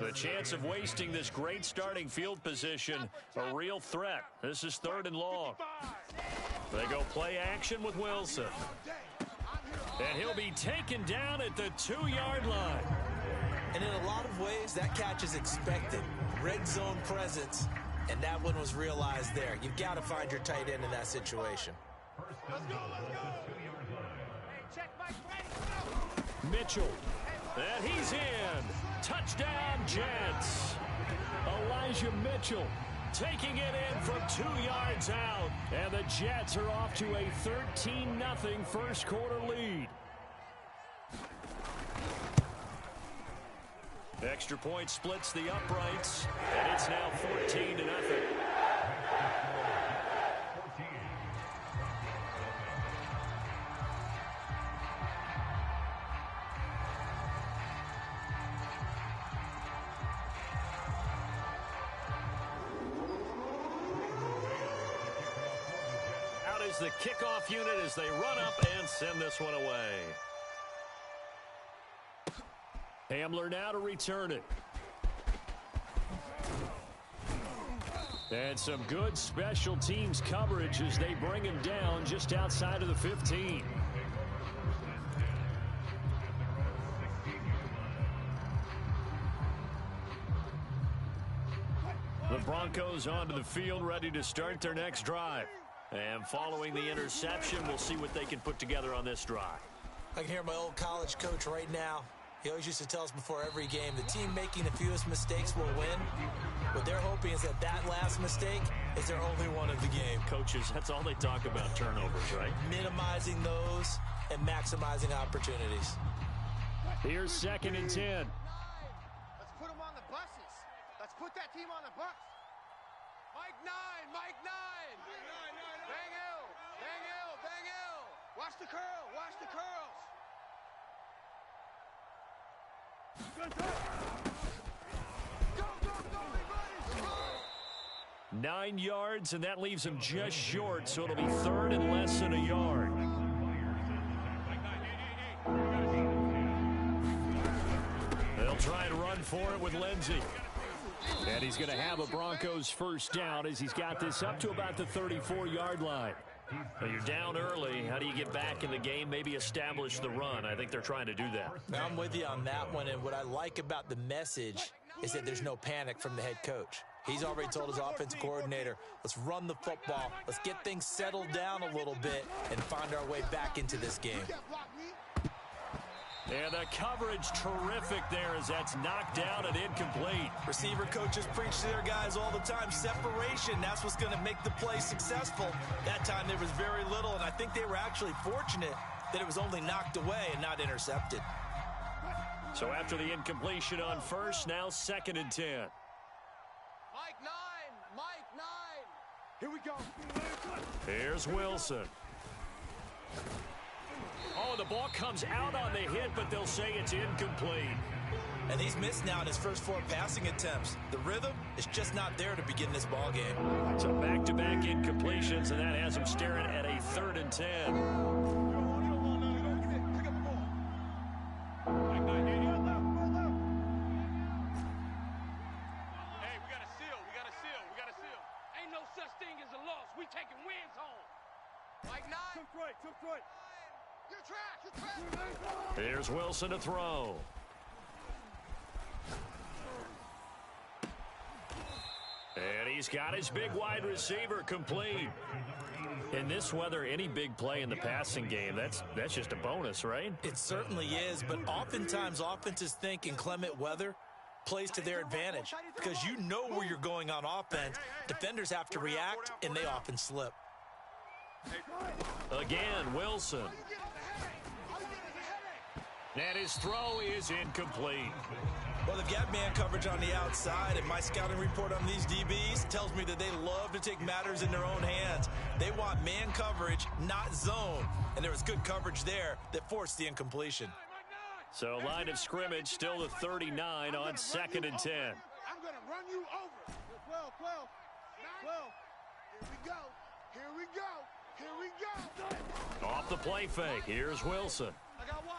The chance of wasting this great starting field position, a real threat. This is 3rd and long. They go play action with Wilson. And he'll be taken down at the 2-yard line. And in a lot of ways, that catch is expected. Red zone presence, and that one was realized there. You've got to find your tight end in that situation. Let's go, let's go. Hey, check Mike Brady. Mitchell. And he's in. Touchdown, Jets. Elijah Mitchell taking it in from 2 yards out. And the Jets are off to a 13-0 first quarter lead. Extra point splits the uprights, and it's now 14-0. Out is the kickoff unit as they run up and send this one away. Hamler now to return it. And some good special teams coverage as they bring him down just outside of the 15. The Broncos onto the field, ready to start their next drive. And following the interception, we'll see what they can put together on this drive. I can hear my old college coach right now. He always used to tell us before every game, the team making the fewest mistakes will win. What they're hoping is that that last mistake is their only one of the game. Coaches, that's all they talk about, turnovers, right? Minimizing those and maximizing opportunities. Here's 2nd and 10. Let's put them on the buses. Let's put that team on the bus. Mike 9, Mike 9. Bang Hill, Bang Hill, Bang Hill. Watch the curl, watch the curls. Go, go, go, everybody. 9 yards, and that leaves him just short, so it'll be 3rd and less than a yard. They'll try and run for it with Lindsey. And he's going to have a Broncos first down as he's got this up to about the 34-yard line. Well, you're down early. How do you get back in the game? Maybe establish the run. I think they're trying to do that. I'm with you on that one, and what I like about the message is that there's no panic from the head coach. He's already told his offensive coordinator, let's run the football, let's get things settled down a little bit and find our way back into this game. And the coverage terrific there as that's knocked down and incomplete. Receiver coaches preach to their guys all the time. Separation, that's what's going to make the play successful. That time there was very little, and I think they were actually fortunate that it was only knocked away and not intercepted. So after the incompletion on first, now 2nd and 10. Mike 9, Mike 9. Here we go. Here's Wilson. Oh, the ball comes out on the hit, but they'll say it's incomplete. And he's missed now in his first 4 passing attempts. The rhythm is just not there to begin this ball game. So back-to-back incompletions, and that has him staring at a 3rd and 10. Hey, we got a seal, we got a seal, we got a seal. Ain't no such thing as a loss. We taking wins home. Mike 9. Took right. Your track. Here's Wilson to throw. And he's got his big wide receiver complete. In this weather, any big play in the passing game, that's just a bonus, right? It certainly is, but oftentimes offenses think inclement weather plays to their advantage because you know where you're going on offense. Defenders have to react, and they often slip. Again, Wilson. And his throw is incomplete. Well, they've got man coverage on the outside, and my scouting report on these DBs tells me that they love to take matters in their own hands. They want man coverage, not zone. And there was good coverage there that forced the incompletion. So line of scrimmage still the 39 on 2nd and 10. I'm going to run you over. 12. Here we go. Off the play fake. Here's Wilson. I got one.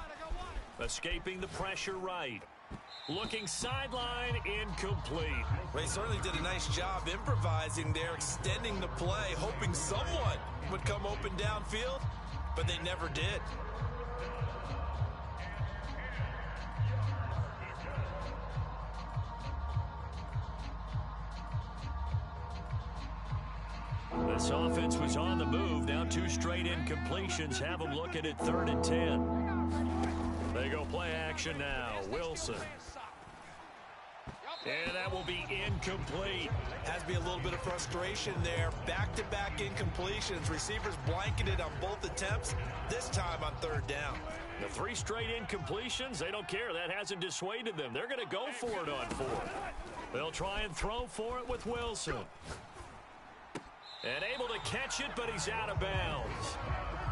Escaping the pressure right. Looking sideline, incomplete. Well, he certainly did a nice job improvising there, extending the play, hoping someone would come open downfield, but they never did. This offense was on the move. Now 2 straight incompletions have them looking at 3rd and 10. They go play action now. Wilson. And that will be incomplete. Has to be a little bit of frustration there. Back-to-back incompletions. Receivers blanketed on both attempts, this time on 3rd down. The 3 straight incompletions, they don't care. That hasn't dissuaded them. They're going to go for it on 4th. They'll try and throw for it with Wilson. And able to catch it, but he's out of bounds.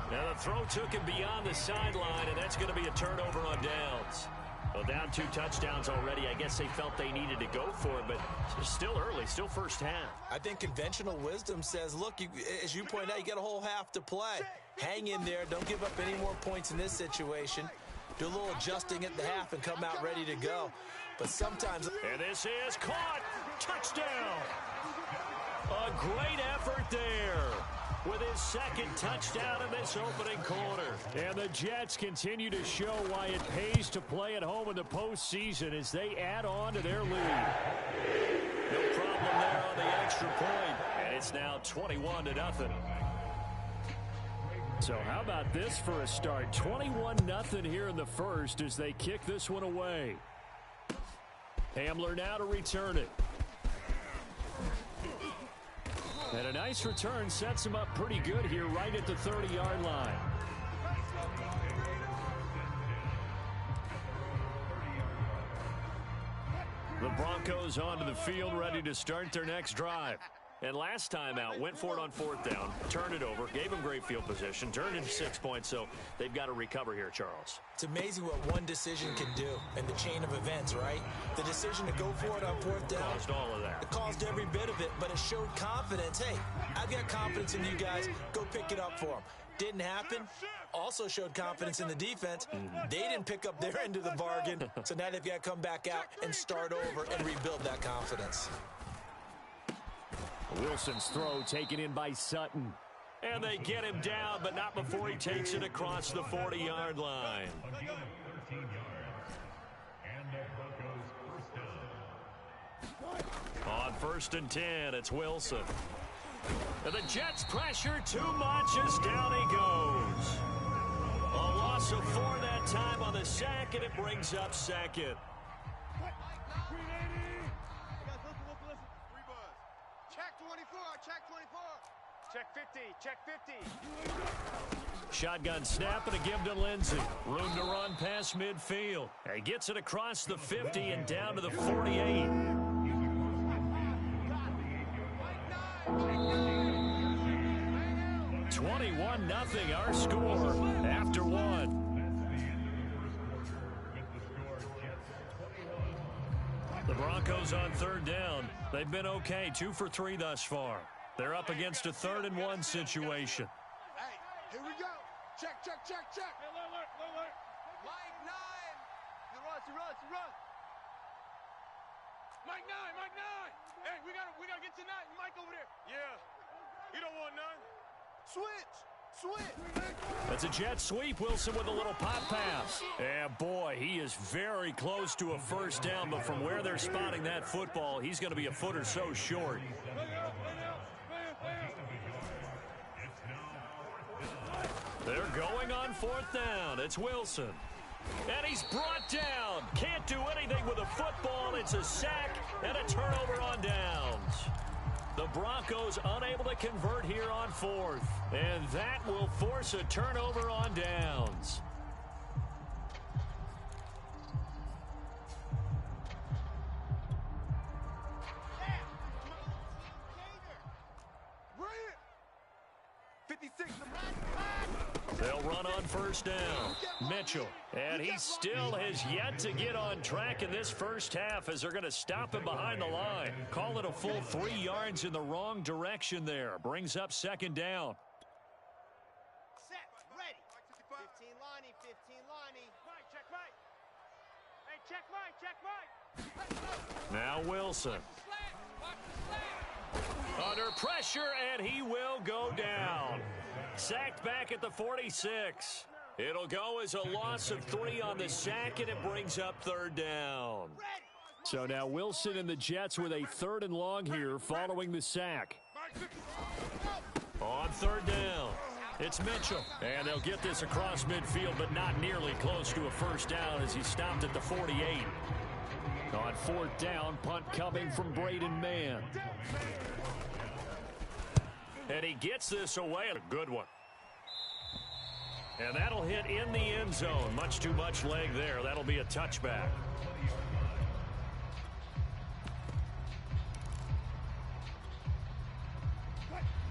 Now the throw took him beyond the sideline, and that's going to be a turnover on downs. Well, down 2 touchdowns already. I guess they felt they needed to go for it, but it's still early, still first half. I think conventional wisdom says, look, as you point out, you got a whole half to play. Hang in there. Don't give up any more points in this situation. Do a little adjusting at the half and come out ready to go. But sometimes... And this is caught. Touchdown. A great effort there with his 2nd touchdown in this opening quarter. And the Jets continue to show why it pays to play at home in the postseason as they add on to their lead. No problem there on the extra point. And it's now 21-0. So how about this for a start? 21-0 here in the first as they kick this one away. Hamler now to return it. And a nice return sets him up pretty good here right at the 30-yard line. The Broncos onto the field ready to start their next drive. And last time out, went for it on 4th down, turned it over, gave him great field position, turned it into 6 points, so they've got to recover here, Charles. It's amazing what one decision can do in the chain of events, right? The decision to go for it on 4th down. Caused all of that. It caused every bit of it, but it showed confidence. Hey, I've got confidence in you guys. Go pick it up for them. Didn't happen. Also showed confidence in the defense. They didn't pick up their end of the bargain, so now they've got to come back out and start over and rebuild that confidence. Wilson's throw taken in by Sutton. And they get him down, but not before he takes it across the 40-yard line. On 1st and 10, it's Wilson. And the Jets pressure too much as down he goes. A loss of 4 that time on the sack, and it brings up 2nd. Check 50, check 50. Shotgun snap and a give to Lindsey. Room to run past midfield. He gets it across the 50 and down to the 48. 21-0 our score after 1. The Broncos on 3rd down. They've been okay, 2 for 3 thus far. They're up against a 3rd and 1 situation. Hey, here we go. Check, check, check, check. Alert. Mike 9. He runs. Mike 9. Hey, we gotta get to 9. Mike over there. Yeah. You don't want none. Switch. That's a jet sweep. Wilson with a little pop pass. And boy, he is very close to a 1st down, but from where they're spotting that football, he's going to be a foot or so short. They're going on 4th down. It's Wilson. And he's brought down. Can't do anything with a football. It's a sack and a turnover on downs. The Broncos unable to convert here on 4th. And that will force a turnover on downs. They'll run on 1st down. Mitchell. And he still has yet to get on track in this first half as they're going to stop him behind the line. Call it a full 3 yards in the wrong direction there. Brings up 2nd down. Set, ready. 15 Lonnie. Mike, check Mike. Hey, check Mike. Now Wilson. Under pressure, and he will go down. Sacked back at the 46. It'll go as a loss of 3 on the sack, and it brings up 3rd down. So now Wilson and the Jets with a 3rd and long here following the sack. On 3rd down, it's Mitchell. And they'll get this across midfield, but not nearly close to a 1st down as he stopped at the 48. On 4th down, punt coming from Braden Mann. And he gets this away. A good one. And that'll hit in the end zone. Much too much leg there. That'll be a touchback.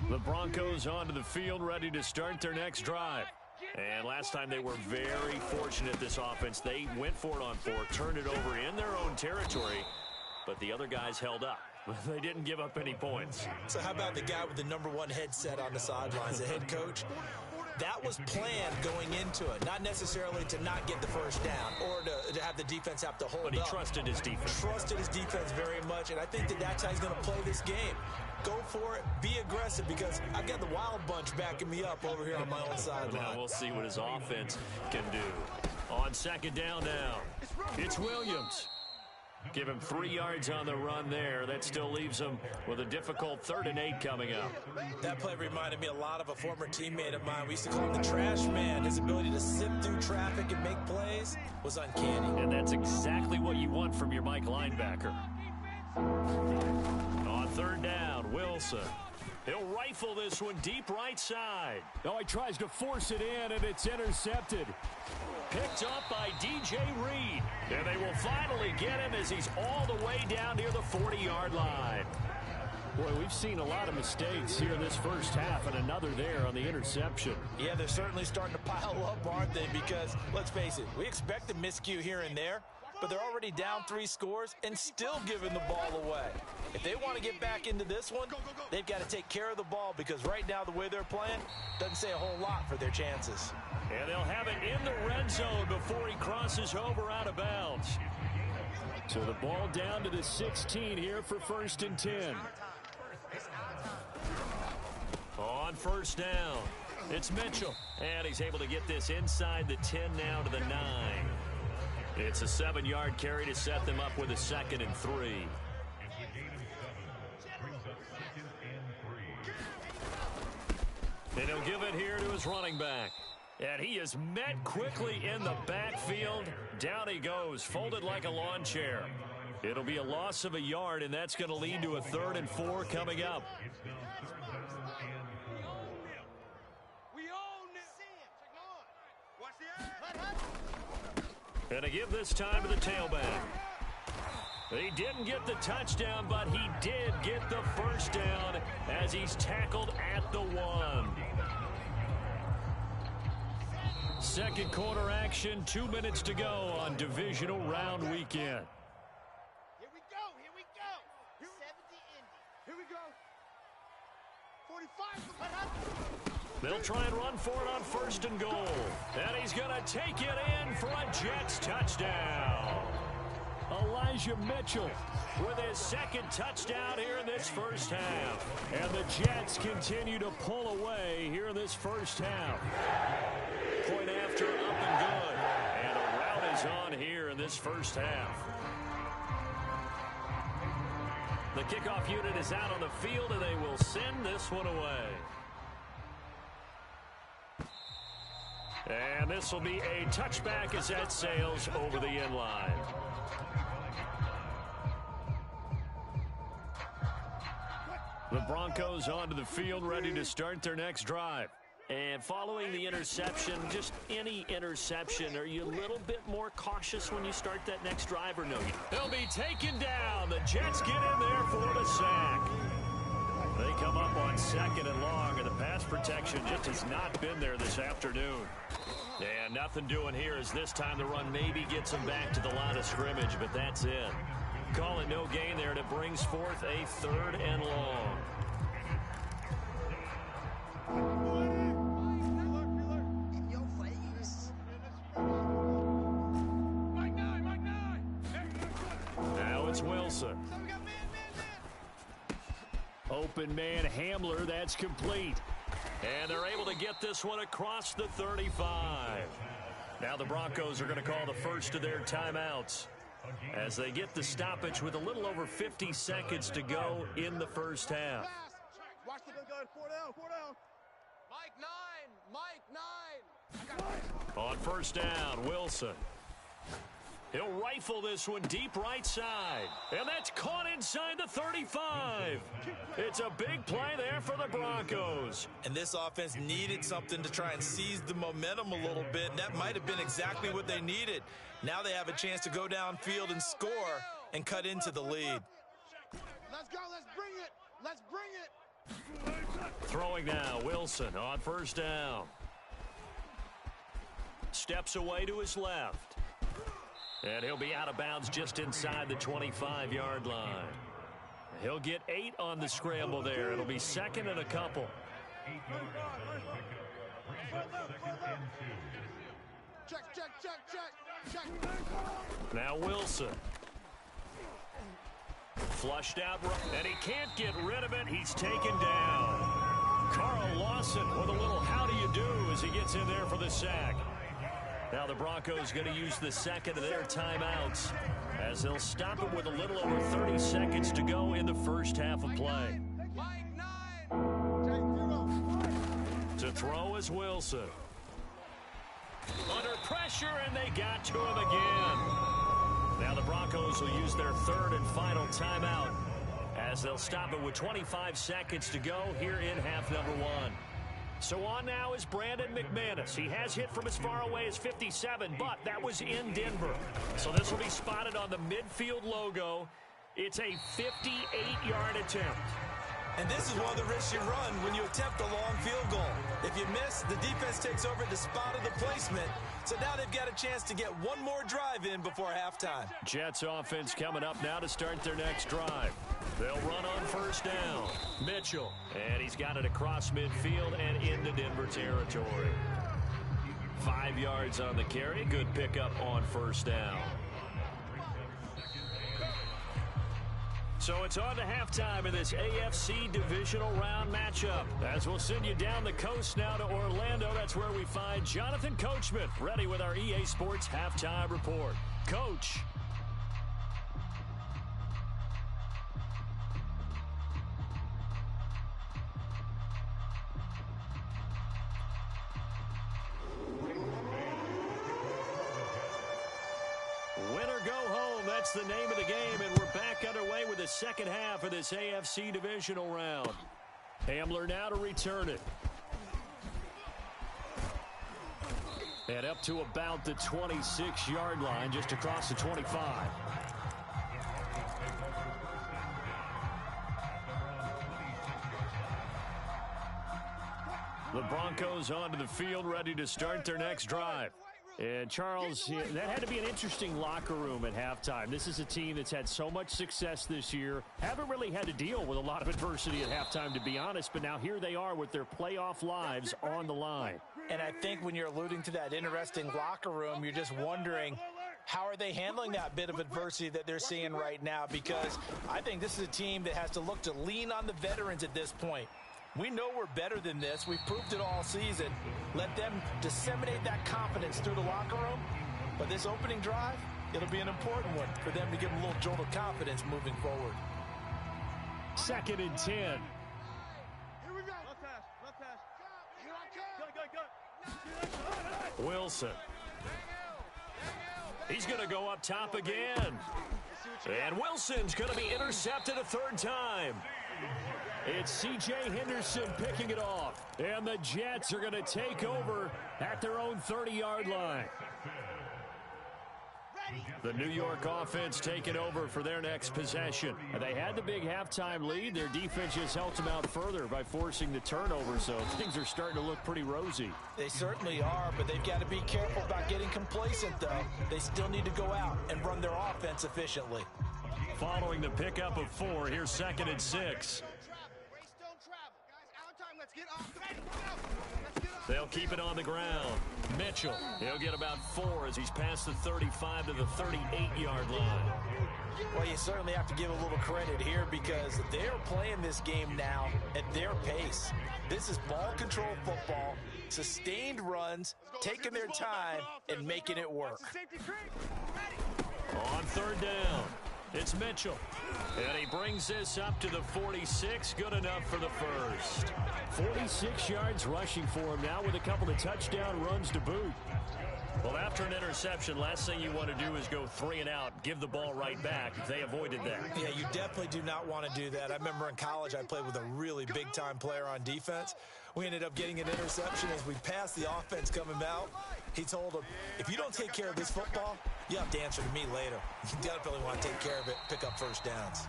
The Broncos onto the field, ready to start their next drive. And last time they were very fortunate, this offense. They went for it on 4, turned it over in their own territory, but the other guys held up. They didn't give up any points. So how about the guy with the #1 headset on the sidelines, the head coach? That was planned going into it, not necessarily to not get the 1st down or to have the defense have to hold up. But he trusted his defense. Trusted his defense very much, and I think that's how he's going to play this game. Go for it, be aggressive, because I've got the Wild Bunch backing me up over here on my own sideline. Now we'll see what his offense can do. On 2nd down now, it's Williams. Give him 3 yards on the run there. That still leaves him with a difficult 3rd and 8 coming up. That play reminded me a lot of a former teammate of mine. We used to call him the trash man. His ability to sift through traffic and make plays was uncanny. And that's exactly what you want from your Mike linebacker. On 3rd down, Wilson. He'll rifle this one deep right side. Oh, he tries to force it in, and it's intercepted. Picked up by DJ Reed. And they will finally get him as he's all the way down near the 40-yard line. Boy, we've seen a lot of mistakes here in this first half, and another there on the interception. Yeah, they're certainly starting to pile up, aren't they? Because, let's face it, we expect a miscue here and there, but they're already down 3 scores and still giving the ball away. If they want to get back into this one, they've got to take care of the ball, because right now the way they're playing doesn't say a whole lot for their chances. And they'll have it in the red zone before he crosses over out of bounds. So the ball down to the 16 here for 1st and 10. On 1st down, it's Mitchell. And he's able to get this inside the 10 now to the 9. It's a 7-yard carry to set them up with a 2nd and 3. And he'll give it here to his running back. And he is met quickly in the backfield. Down he goes, folded like a lawn chair. It'll be a loss of a yard, and that's going to lead to a 3rd and 4 coming up. And to give this time to the tailback. He didn't get the touchdown, but he did get the 1st down as he's tackled at the 1. Second quarter action, 2 minutes to go on divisional round weekend. Here we go, here we go. 70 Indy. Here we go. 45. They'll try and run for it on 1st and goal. And he's going to take it in for a Jets touchdown. Elijah Mitchell with his 2nd touchdown here in this first half. And the Jets continue to pull away here in this first half. Point after, up and good. And a rout is on here in this first half. The kickoff unit is out on the field, and they will send this one away. And this will be a touchback as that sails over the end line. The Broncos onto the field, ready to start their next drive. And following the interception, just any interception, are you a little bit more cautious when you start that next drive or no? They'll be taken down. The Jets get in there for the sack. They come up on 2nd and long, and the pass protection just has not been there this afternoon. And nothing doing here as this time the run maybe gets them back to the line of scrimmage, but that's it. Call it no gain there, and it brings forth a 3rd and long. In your face. it's Wilson. Open man Hamler, that's complete. And they're able to get this one across the 35. Now the Broncos are going to call the first of their timeouts as they get the stoppage with a little over 50 seconds to go in the first half. Watch the good guy. 4 down, 4 down. Mike 9. On first down, Wilson. He'll rifle this one deep right side. And that's caught inside the 35. It's a big play there for the Broncos. And this offense needed something to try and seize the momentum a little bit. And that might have been exactly what they needed. Now they have a chance to go downfield and score and cut into the lead. Let's go. Let's bring it. Let's bring it. Throwing now, Wilson on first down. Steps away to his left. And he'll be out of bounds just inside the 25-yard line. He'll get 8 on the scramble there. It'll be second and a couple. Check. Now Wilson. Flushed out, and he can't get rid of it. He's taken down. Carl Lawson with a little how do you do as he gets in there for the sack. Now the Broncos going to use the second of their timeouts as they'll stop it with a little over 30 seconds to go in the first half of play. To throw is Wilson. Under pressure, and they got to him again. Now the Broncos will use their third and final timeout as they'll stop it with 25 seconds to go here in half number 1. So on now is Brandon McManus. He has hit from as far away as 57, but that was in Denver. So this will be spotted on the midfield logo. It's a 58-yard attempt. And this is one of the risks you run when you attempt a long field goal. If you miss, the defense takes over at the spot of the placement. So now they've got a chance to get one more drive in before halftime. Jets offense coming up now to start their next drive. They'll run on first down. Mitchell. And he's got it across midfield and into Denver territory. 5 yards on the carry. Good pickup on first down. So it's on to halftime in this AFC divisional round matchup. As we'll send you down the coast now to Orlando, that's where we find Jonathan Coachman, ready with our EA Sports halftime report. Coach. That's the name of the game, and we're back underway with the second half of this AFC divisional round. Hamler now to return it. And up to about the 26-yard line, just across the 25. The Broncos onto the field, ready to start their next drive. And, Charles, that had to be an interesting locker room at halftime. This is a team that's had so much success this year. Haven't really had to deal with a lot of adversity at halftime, to be honest. But now here they are with their playoff lives on the line. And I think when you're alluding to that interesting locker room, you're just wondering, how are they handling that bit of adversity that they're seeing right now? Because I think this is a team that has to look to lean on the veterans at this point. We know we're better than this. We've proved it all season. Let them disseminate that confidence through the locker room. But this opening drive, it'll be an important one for them to give them a little jolt of confidence moving forward. 2nd and 10. Here we go. Left pass. Here I come. Wilson. He's going to go up top again. And Wilson's going to be intercepted a third time. It's C.J. Henderson picking it off. And the Jets are going to take over at their own 30-yard line. The New York offense taking over for their next possession. They had the big halftime lead. Their defense just helped them out further by forcing the turnover, so things are starting to look pretty rosy. They certainly are, but they've got to be careful about getting complacent, though. They still need to go out and run their offense efficiently. Following the pickup of 4, here's 2nd and 6. Race don't travel. Guys, out of time. Let's get off. Let's get off. They'll keep it on the ground. Mitchell, he'll get about 4 as he's past the 35 to the 38-yard line. Well, you certainly have to give a little credit here because they're playing this game now at their pace. This is ball control football, sustained runs, taking their time, and making it work. On third down, it's Mitchell. And he brings this up to the 46. Good enough for the first. 46 yards rushing for him now with a couple of touchdown runs to boot. Well, after an interception, last thing you want to do is go 3 and out, give the ball right back. They avoided that. Yeah, you definitely do not want to do that. I remember in college I played with a really big-time player on defense. We ended up getting an interception as we passed the offense coming out. He told him, if you don't take care of this football, you have to answer to me later. You definitely want to take care of it, pick up first downs.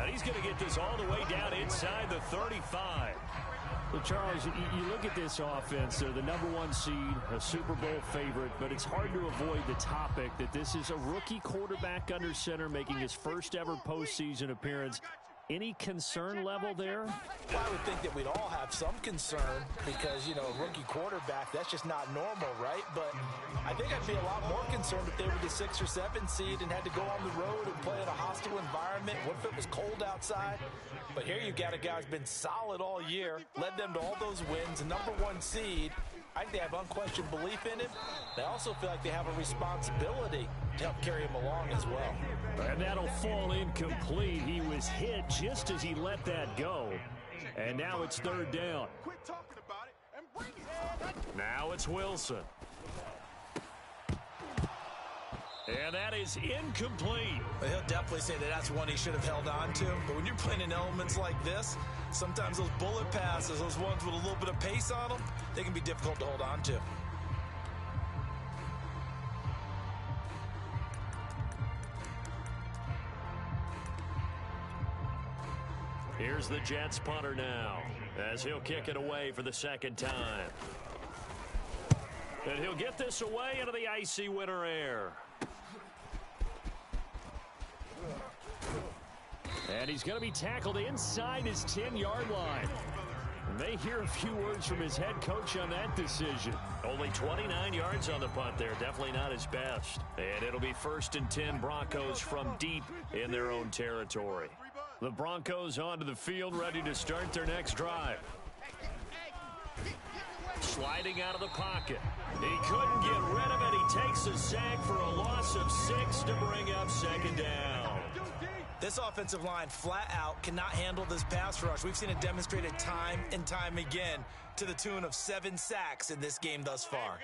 And he's going to get this all the way down inside the 35. Well, Charles, you look at this offense. They're the #1 seed, a Super Bowl favorite, but it's hard to avoid the topic that this is a rookie quarterback under center making his first ever postseason appearance. Any concern level there? Well, I would think that we'd all have some concern because, you know, a rookie quarterback, that's just not normal, right? But I think I'd be a lot more concerned if they were the 6 or 7 seed and had to go on the road and play in a hostile environment. What if it was cold outside? But here you got a guy who's been solid all year, led them to all those wins, a #1 seed. I think they have unquestioned belief in him. They also feel like they have a responsibility to help carry him along as well. And that'll fall incomplete. He was hit just as he let that go. And now it's third down. Quit talking about it and bring it. Now it's Wilson. And that is incomplete. But he'll definitely say that that's one he should have held on to. But when you're playing in elements like this, sometimes those bullet passes, those ones with a little bit of pace on them, they can be difficult to hold on to. Here's the Jets punter now as he'll kick it away for the second time. And he'll get this away into the icy winter air. And he's going to be tackled inside his 10-yard line. And they hear a few words from his head coach on that decision. Only 29 yards on the punt there. Definitely not his best. And it'll be 1st and 10 Broncos from deep in their own territory. The Broncos onto the field, ready to start their next drive. Sliding out of the pocket. He couldn't get rid of it. He takes a sack for a loss of 6 to bring up second down. This offensive line flat out cannot handle this pass rush. We've seen it demonstrated time and time again to the tune of 7 sacks in this game thus far.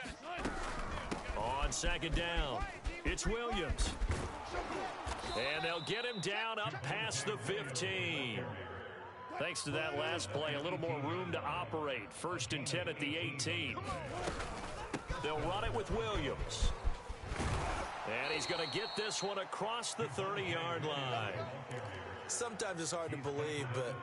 On second down, it's Williams. And they'll get him down up past the 15. Thanks to that last play, a little more room to operate. 1st and 10 at the 18. They'll run it with Williams. And he's going to get this one across the 30-yard line. Sometimes it's hard to believe, but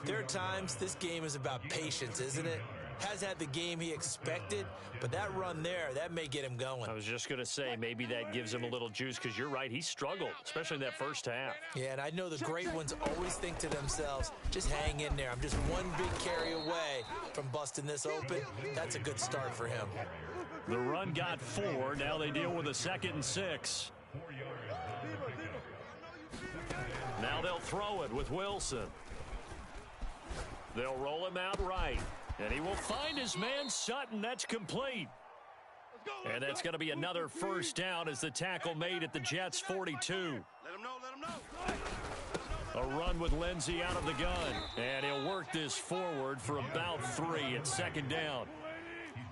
there are times this game is about patience, isn't it? Has had the game he expected, but that run there, that may get him going. I was just going to say, maybe that gives him a little juice because you're right, he struggled, especially in that first half. Yeah, and I know the great ones always think to themselves, just hang in there. I'm just one big carry away from busting this open. That's a good start for him. The run got 4. Now they deal with a 2nd and 6. Now they'll throw it with Wilson. They'll roll him out right. And he will find his man Sutton. That's complete. And that's going to be another first down as the tackle made at the Jets' 42. Let him know. A run with Lindsey out of the gun. And he'll work this forward for about 3 at second down.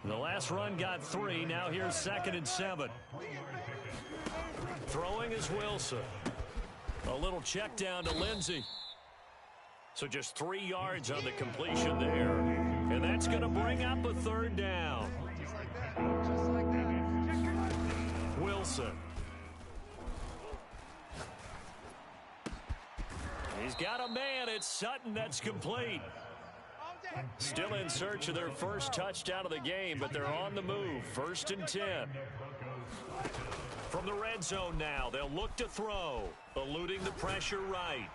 The last run got 3. Now here's 2nd and 7. Throwing is Wilson. A little check down to Lindsey. So just 3 yards on the completion there. And that's going to bring up a third down. Wilson. He's got a man. It's Sutton. That's complete. Still in search of their first touchdown of the game, but they're on the move. 1st and 10. From the red zone now, they'll look to throw. Eluding the pressure right.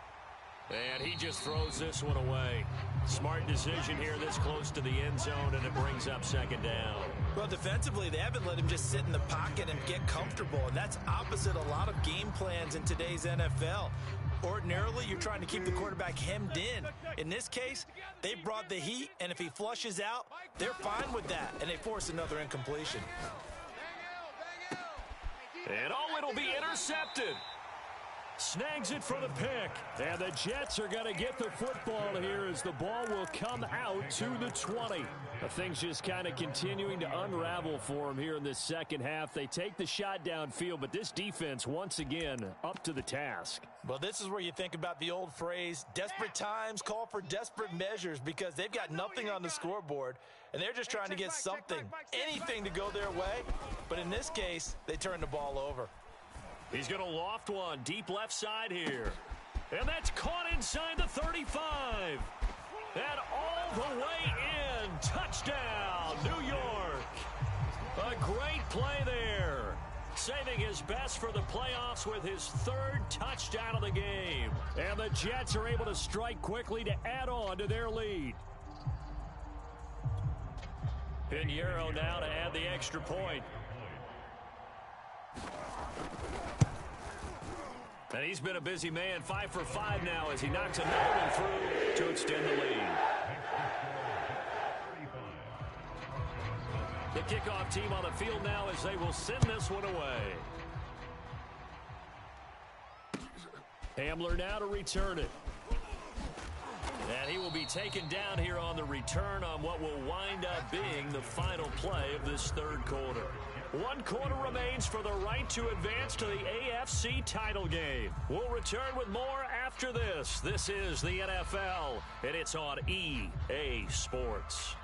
And he just throws this one away. Smart decision here this close to the end zone, and it brings up second down. Well, defensively, they haven't let him just sit in the pocket and get comfortable, and that's opposite a lot of game plans in today's NFL. Ordinarily, you're trying to keep the quarterback hemmed in. In this case, they brought the heat, and if he flushes out, they're fine with that, and they force another incompletion. And it'll be intercepted. Snags it for the pick. And the Jets are going to get the football here as the ball will come out to the 20. Things just kind of continuing to unravel for them here in this second half. They take the shot downfield, but this defense, once again, up to the task. Well, this is where you think about the old phrase, desperate times call for desperate measures, because they've got nothing on the scoreboard, and they're just trying to get something, anything to go their way. But in this case, they turn the ball over. He's going to loft one deep left side here. And that's caught inside the 35. And all the way in. Touchdown, New York. A great play there. Saving his best for the playoffs with his third touchdown of the game. And the Jets are able to strike quickly to add on to their lead. Pinheiro now to add the extra point. And he's been a busy man, 5 for 5 now as he knocks another one through to extend the lead. The kickoff team on the field now as they will send this one away. Hamler now to return it. And he will be taken down here on the return on what will wind up being the final play of this third quarter. 1 quarter remains for the right to advance to the AFC title game. We'll return with more after this. This is the NFL, and it's on EA Sports.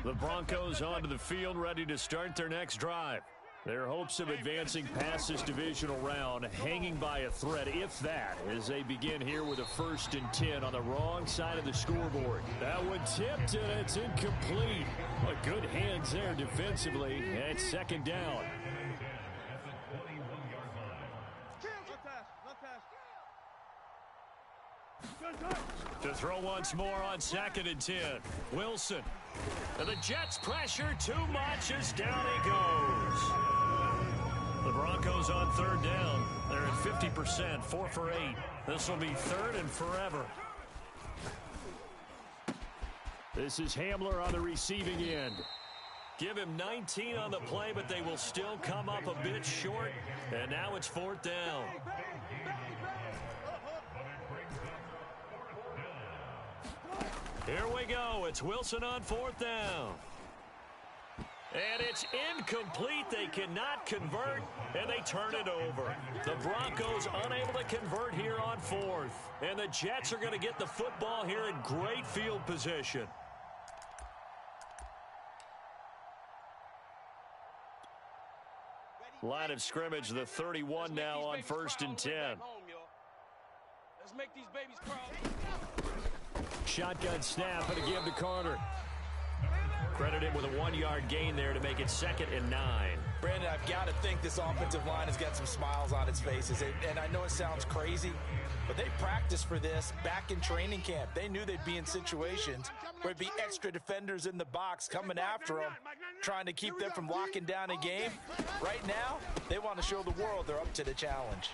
The Broncos onto the field, ready to start their next drive. Their hopes of advancing past this divisional round hanging by a thread, if that, as they begin here with a 1st and 10 on the wrong side of the scoreboard. That one tipped, and it's incomplete. But good hands there defensively, and it's second down. To throw once more on 2nd and 10. Wilson. And the Jets pressure too much as down he goes. The Broncos on 3rd down. They're at 50%, 4 for 8. This will be 3rd and forever. This is Hamler on the receiving end. Give him 19 on the play, but they will still come up a bit short. And now it's 4th down. Here we go. It's Wilson on 4th down. And it's incomplete. They cannot convert, and they turn it over. The Broncos unable to convert here on 4th. And the Jets are going to get the football here in great field position. Line of scrimmage, the 31 now on 1st and 10. Let's make these babies crawl. Shotgun snap and a give to Carter. Credit him with a 1-yard gain there to make it 2nd and 9. Brandon, I've got to think this offensive line has got some smiles on its faces. And I know it sounds crazy, but they practiced for this back in training camp. They knew they'd be in situations where it'd be extra defenders in the box coming after them, trying to keep them from locking down a game. Right now, they want to show the world they're up to the challenge.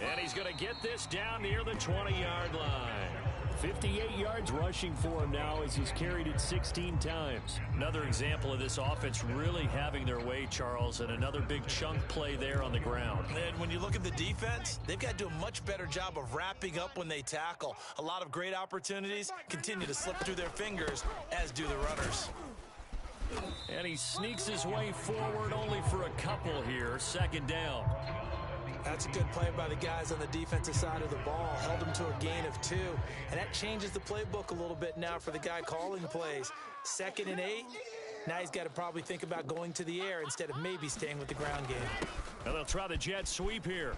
And he's going to get this down near the 20-yard line. 58 yards rushing for him now as he's carried it 16 times. Another example of this offense really having their way, Charles, and another big chunk play there on the ground. And when you look at the defense, they've got to do a much better job of wrapping up when they tackle. A lot of great opportunities continue to slip through their fingers, as do the runners. And he sneaks his way forward only for a couple here. 2nd down. That's a good play by the guys on the defensive side of the ball. Held them to a gain of 2. And that changes the playbook a little bit now for the guy calling plays. 2nd and 8. Now he's got to probably think about going to the air instead of maybe staying with the ground game. And they'll try the jet sweep here.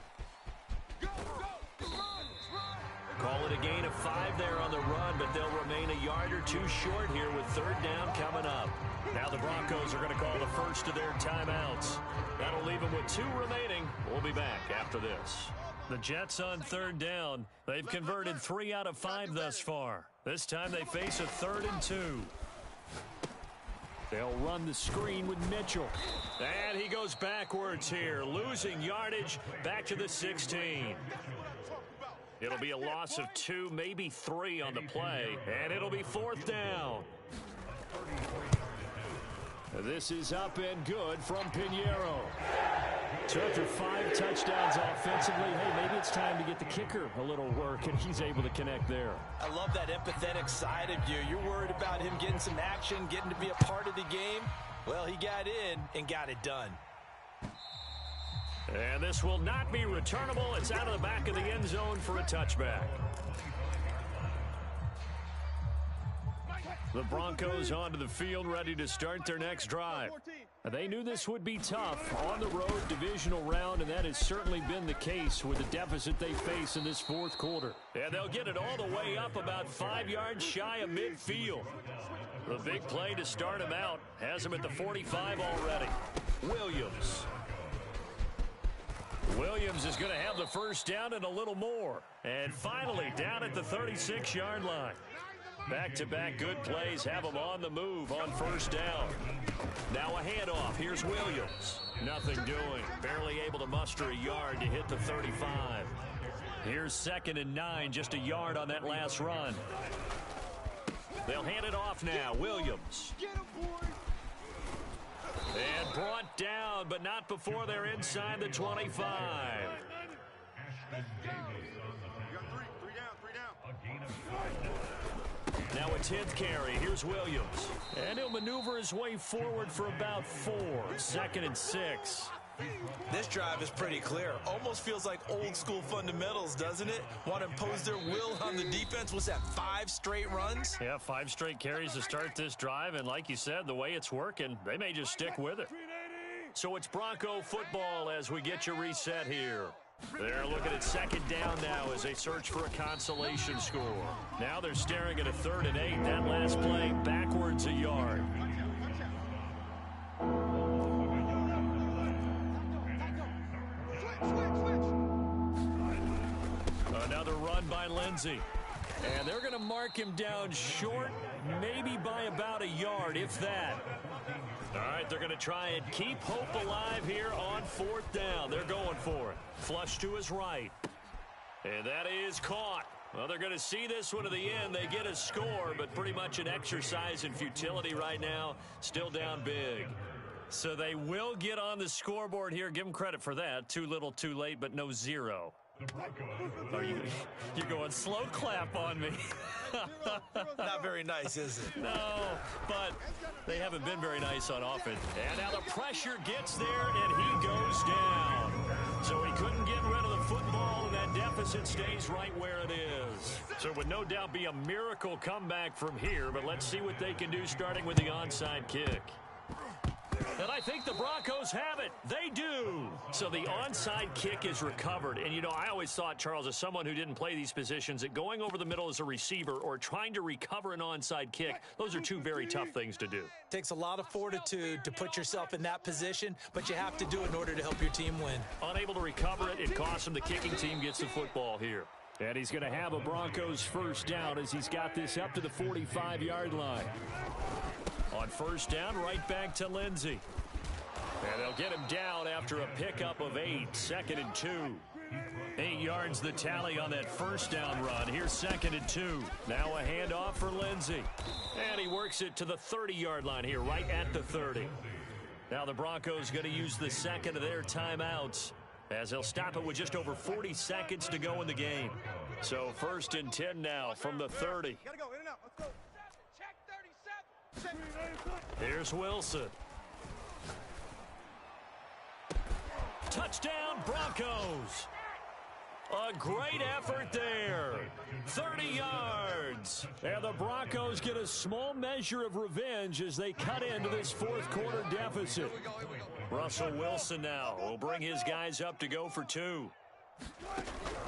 Call it a gain of 5 there on the run, but they'll remain a yard or 2 short here with 3rd down coming up. Now the Broncos are going to call the first of their timeouts. That'll leave them with 2 remaining. We'll be back after this. The Jets on third down. They've converted 3 out of 5 thus far. This time they face a 3rd and 2. They'll run the screen with Mitchell. And he goes backwards here, losing yardage back to the 16. It'll be a loss of 2, maybe 3 on the play, and it'll be 4th down. This is up and good from Pinheiro. So after 5 touchdowns offensively, hey, maybe it's time to get the kicker a little work, and he's able to connect there. I love that empathetic side of you. You're worried about him getting some action, getting to be a part of the game. Well, he got in and got it done. And this will not be returnable. It's out of the back of the end zone for a touchback. The Broncos onto the field, ready to start their next drive. They knew this would be tough on the road divisional round, and that has certainly been the case with the deficit they face in this 4th quarter. And they'll get it all the way up about 5 yards shy of midfield. The big play to start him out has him at the 45 already. Williams is going to have the first down and a little more. And finally down at the 36-yard line. Back-to-back good plays have him on the move on first down. Now a handoff. Here's Williams. Nothing doing. Barely able to muster a yard to hit the 35. Here's 2nd and 9, just a yard on that last run. They'll hand it off now. Williams. And brought down, but not before they're inside the 25. Now a 10th carry. Here's Williams. And he'll maneuver his way forward for about 4. 2nd and 6. This drive is pretty clear. Almost feels like old school fundamentals, doesn't it? Want to impose their will on the defense. Was that 5 straight runs? Yeah, 5 straight carries to start this drive. And like you said, the way it's working, they may just stick with it. So it's Bronco football as we get you reset here. They're looking at 2nd down now as they search for a consolation score. Now they're staring at a 3rd and 8. That last play backwards a yard. Another run by Lindsey. And they're going to mark him down short, maybe by about a yard, if that. All right, they're going to try and keep hope alive here on 4th down. They're going for it. Flush to his right. And that is caught. Well, they're going to see this one to the end. They get a score, but pretty much an exercise in futility right now. Still down big. So they will get on the scoreboard here. Give them credit for that. Too little, too late, but no 0. You're going slow clap on me. Not very nice, is it? No, but they haven't been very nice on offense. And now the pressure gets there, and he goes down. So he couldn't get rid of the football, and that deficit stays right where it is. So it would no doubt be a miracle comeback from here, but let's see what they can do starting with the onside kick. And I think the Broncos have it. They do. So the onside kick is recovered. And, you know, I always thought, Charles, as someone who didn't play these positions, that going over the middle as a receiver or trying to recover an onside kick, those are 2 very tough things to do. Takes a lot of fortitude to put yourself in that position, but you have to do it in order to help your team win. Unable to recover it, it costs him. The kicking team gets the football here. And he's going to have a Broncos first down as he's got this up to the 45-yard line. On first down, right back to Lindsey. And they'll get him down after a pickup of 8. 2nd and 2. 8 yards the tally on that first down run. Here's 2nd and 2. Now a handoff for Lindsey. And he works it to the 30-yard line here, right at the 30. Now the Broncos going to use the second of their timeouts as they'll stop it with just over 40 seconds to go in the game. So 1st and 10 now from the 30. Gotta go, in and out. Let's go. Check 37. Here's Wilson. Touchdown, Broncos. A great effort there. 30 yards. And the Broncos get a small measure of revenge as they cut into this 4th quarter deficit. Russell Wilson now will bring his guys up to go for 2.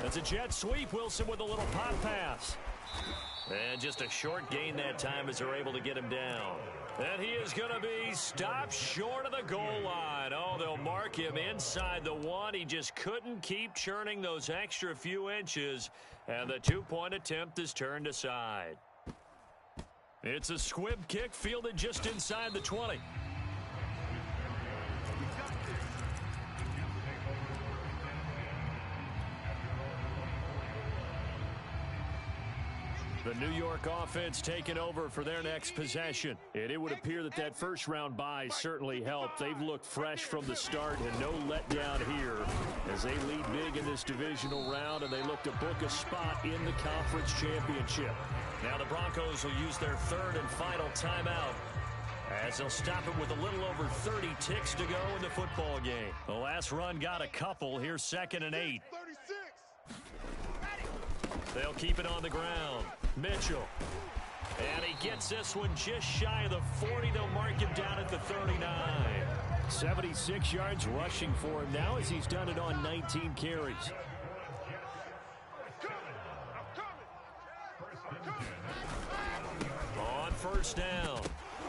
That's a jet sweep. Wilson with a little pop pass. And just a short gain that time as they're able to get him down. And he is going to be stopped short of the goal line. Oh, they'll mark him inside the one. He just couldn't keep churning those extra few inches. And the two-point attempt is turned aside. It's a squib kick fielded just inside the 20. The New York offense taking over for their next possession. And it would appear that that first-round bye certainly helped. They've looked fresh from the start and no letdown here as they lead big in this divisional round, and they look to book a spot in the conference championship. Now the Broncos will use their third and final timeout as they'll stop it with a little over 30 ticks to go in the football game. The last run got a couple. Here's 2nd and 8. They'll keep it on the ground. Mitchell. And he gets this one just shy of the 40. They'll mark him down at the 39. 76 yards rushing for him now as he's done it on 19 carries. On first down,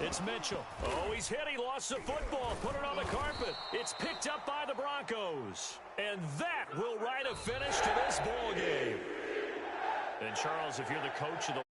it's Mitchell. Oh, he's hit. He lost the football. Put it on the carpet. It's picked up by the Broncos. And that will write a finish to this ball game. And, Charles, if you're the coach of the